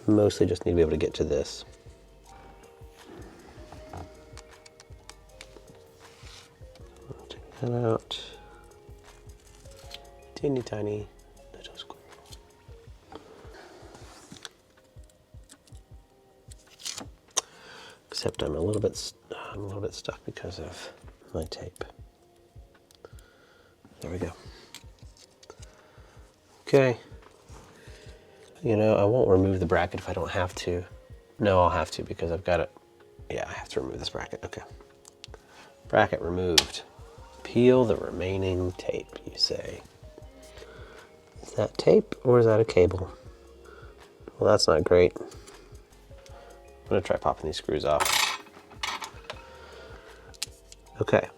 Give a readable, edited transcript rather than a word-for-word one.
Mostly just need to be able to get to this. Take that out. Teeny tiny little squirrel. Except I'm a little bit stuck because of my tape. There we go. Okay. You know, I won't remove the bracket if I don't have to. No, I'll have to because I've got it. Yeah, I have to remove this bracket. Okay. Bracket removed. Peel the remaining tape, you say. Is that tape or is that a cable? Well, that's not great. I'm gonna try popping these screws off. Okay.